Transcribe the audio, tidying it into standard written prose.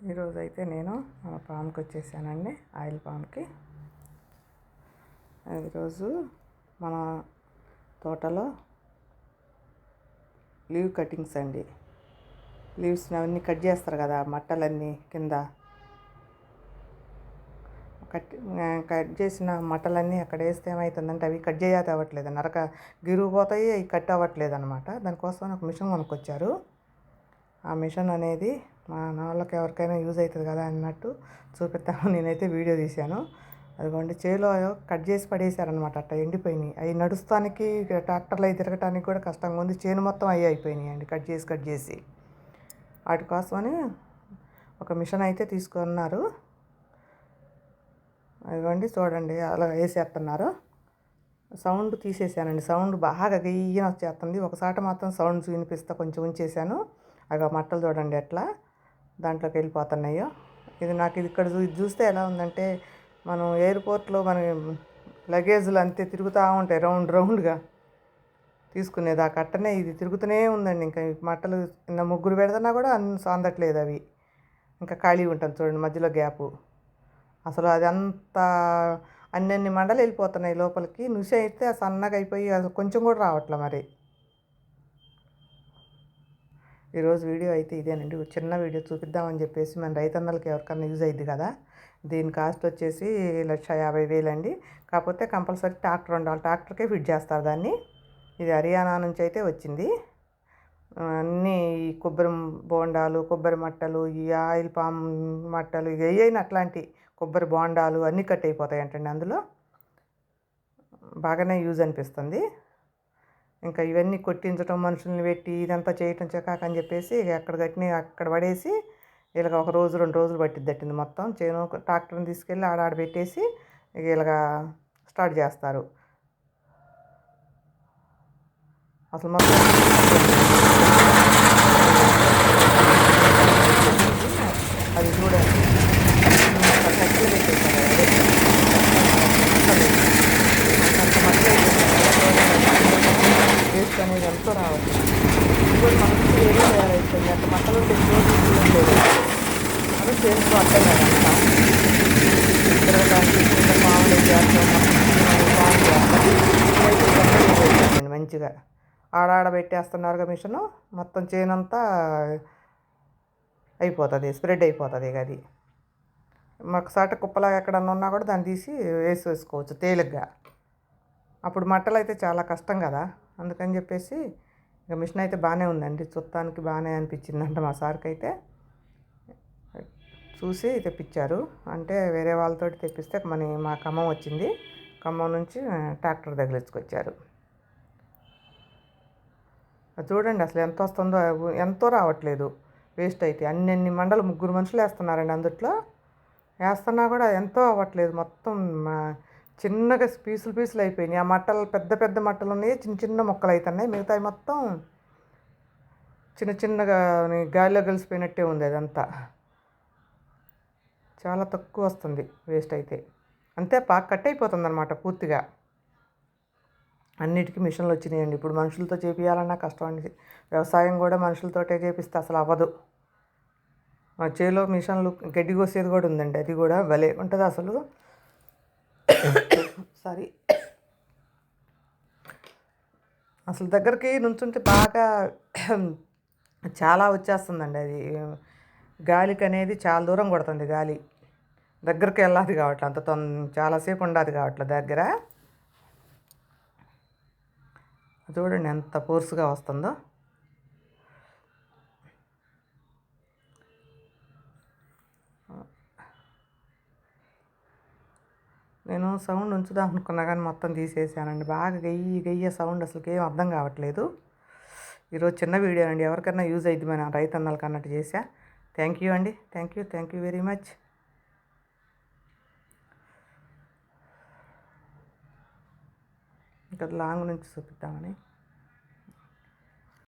ఈరోజైతే నేను మన ఫామ్కి వచ్చేసానండి, ఆయిల్ ఫామ్కి. ఈరోజు మన తోటలో లీవ్ కటింగ్స్ అండి. లీవ్స్ అవన్నీ కట్ చేస్తారు కదా, మట్టలన్నీ కింద కట్ చేసిన మట్టలన్నీ అక్కడ వేస్తే ఏమవుతుందంటే అవి కట్ చేయతే అవ్వట్లేదు, నరక గిరిగిపోతాయి, అవి కట్ అవ్వట్లేదు అనమాట. దానికోసం ఒక మిషన్ కొనుక్కొచ్చారు. ఆ మిషన్ అనేది మా వాళ్ళకి ఎవరికైనా యూజ్ అవుతుంది కదా అన్నట్టు చూపిస్తాను. నేనైతే వీడియో తీశాను. అదిగోండి, చేలో కట్ చేసి పడేశారనమాట. అట్లా ఎండిపోయినాయి. అవి నడుస్తానికి ట్రాక్టర్లు అవి తిరగటానికి కూడా కష్టంగా ఉంది. చేను మొత్తం అవి అయిపోయినాయి అండి, కట్ చేసి. వాటి కోసమని ఒక మిషన్ అయితే తీసుకున్నారు. అదిగోండి చూడండి, అలా వేసేస్తున్నారు. సౌండ్ తీసేసానండి. సౌండ్ బాగా గయ్యన వచ్చేస్తుంది. ఒకసారి మాత్రం సౌండ్స్ వినిపిస్తా కొంచెం ఉంచేసాను. అవి మట్టలు చూడండి ఎట్లా దాంట్లోకి వెళ్ళిపోతున్నాయో. ఇది ఇక్కడ ఇది చూస్తే ఎలా ఉందంటే, మనం ఎయిర్పోర్ట్లో మన లగేజ్లు అంతే తిరుగుతూ ఉంటాయి రౌండ్గా తీసుకునేది. ఆ కట్టనే ఇది తిరుగుతూనే ఉందండి. ఇంకా మట్టలు ముగ్గురు పెడుతున్నా కూడా అందట్లేదు. అవి ఇంకా ఖాళీ ఉంటుంది చూడండి, మధ్యలో గ్యాపు. అసలు అది అంతా అన్ని మండలు వెళ్ళిపోతున్నాయి లోపలికి. నుసి అయితే సన్నగా అయిపోయి అది కొంచెం కూడా రావట్లే. మరి ఈరోజు వీడియో అయితే ఇదేనండి, చిన్న వీడియో చూపిద్దామని చెప్పేసి. మన రైతన్నలకి ఎవరికన్నా యూజ్ అయ్యిద్ది కదా. దీని కాస్ట్ వచ్చేసి 1,50,000 అండి. కాకపోతే కంపల్సరీ ట్రాక్టర్ ఉండాలి, ట్రాక్టర్కే ఫిట్ చేస్తారు దాన్ని. ఇది హర్యానా నుంచి అయితే వచ్చింది. అన్నీ ఈ కొబ్బరి బోండాలు, కొబ్బరి మట్టలు, ఈ ఆయిల్ పామ్ మట్టలు, ఇవి అయినా అట్లాంటి కొబ్బరి బోండాలు అన్నీ కట్ అయిపోతాయి అంటండి. అందులో బాగానే యూజ్ అనిపిస్తుంది. ఇంకా ఇవన్నీ కొట్టించడం, మనుషుల్ని పెట్టి ఇదంతా చేయటం చికాకు అని చెప్పేసి అక్కడ కట్టిన అక్కడ పడేసి ఇలాగ 1 రోజు 2 రోజులు పట్టిద్దట్టింది. మొత్తం చేను ట్రాక్టర్ని తీసుకెళ్ళి ఆడ పెట్టేసి ఇలాగ స్టార్ట్ చేస్తారు. అసలు మొత్తం అది చూడండి, కట్టెలు పెట్టేస్తారు. వేస్ట్ అనేది ఎంతో రావాలి. ఇంకోటి మనకి ఏదో తయారైతుంది. అంత మట్టలు లేదు, మనం చేస్తూ అర్థం కాదంతా తిరగడానికి చిన్న పాములు చేస్తాం. పాములు మంచిగా ఆడ పెట్టేస్తున్నారుగా మిషను. మొత్తం చేనంతా అయిపోతుంది, స్ప్రెడ్ అయిపోతుంది. ఇక అది మాకు సాట కుప్పలా ఎక్కడన్నా ఉన్నా కూడా దాన్ని తీసి వేసుకోవచ్చు తేలిగ్గా. అప్పుడు మట్టలు అయితే చాలా కష్టం కదా, అందుకని చెప్పేసి ఇక మిషన్ అయితే బాగానే ఉందండి. చూడటానికి బాగానే అనిపించిందంట మా సార్కి అయితే. చూసి తెప్పించారు. అంటే వేరే వాళ్ళతో తెప్పిస్తే మా ఖమ్మం వచ్చింది. ఖమ్మం నుంచి ట్రాక్టర్ తగిలించుకొచ్చారు. చూడండి అసలు ఎంత వస్తుందో, ఎంతో రావట్లేదు. వేస్ట్ అయితే అన్ని మండలు 3 మనుషులు వేస్తున్నారండి. అందుట్లో వేస్తున్నా కూడా ఎంతో అవ్వట్లేదు. మొత్తం చిన్నగా పీసులు అయిపోయినాయి. ఆ మట్టలు పెద్ద మట్టలు ఉన్నాయి, చిన్న మొక్కలు అవుతున్నాయి. మిగతాయి మొత్తం చిన్నగా గాలిలో కలిసిపోయినట్టే ఉంది. అదంతా చాలా తక్కువ వస్తుంది వేస్ట్ అయితే. అంతే కట్ అయిపోతుంది అన్నమాట పూర్తిగా. అన్నిటికీ మిషన్లు వచ్చినాయండి. ఇప్పుడు మనుషులతో చేపియాలన్నా కష్టం అండి. వ్యవసాయం కూడా మనుషులతోటే చేపిస్తే అసలు అవ్వదు. మా చేలో మిషన్లు గడ్డి కోసేది కూడా ఉందండి. అది కూడా భలే ఉంటుంది అసలు. సారీ, అసలు దగ్గరికి నుంచుంటే బాగా చాలా వచ్చేస్తుందండి. అది గాలికి అనేది చాలా దూరం కొడుతుంది గాలి. దగ్గరికి వెళ్ళాది కావట్లే, చాలాసేపు ఉండదు కావట్లే దగ్గర. చూడండి ఎంత ఫోర్స్గా వస్తుందో. నేను సౌండ్ ఉంచుదాం అనుకున్నా కానీ మొత్తం తీసేసానండి. బాగా గయ్య సౌండ్, అసలుకి ఏం అర్థం కావట్లేదు. ఈరోజు చిన్న వీడియో అండి, ఎవరికైనా యూజ్ అయ్యిద్ది మన రైతన్నలకి అన్నట్టు చేసా. థ్యాంక్ యూ అండి, థ్యాంక్ యూ వెరీ మచ్. ఇంకా లాంగ్ నుంచి చూపిద్దామని.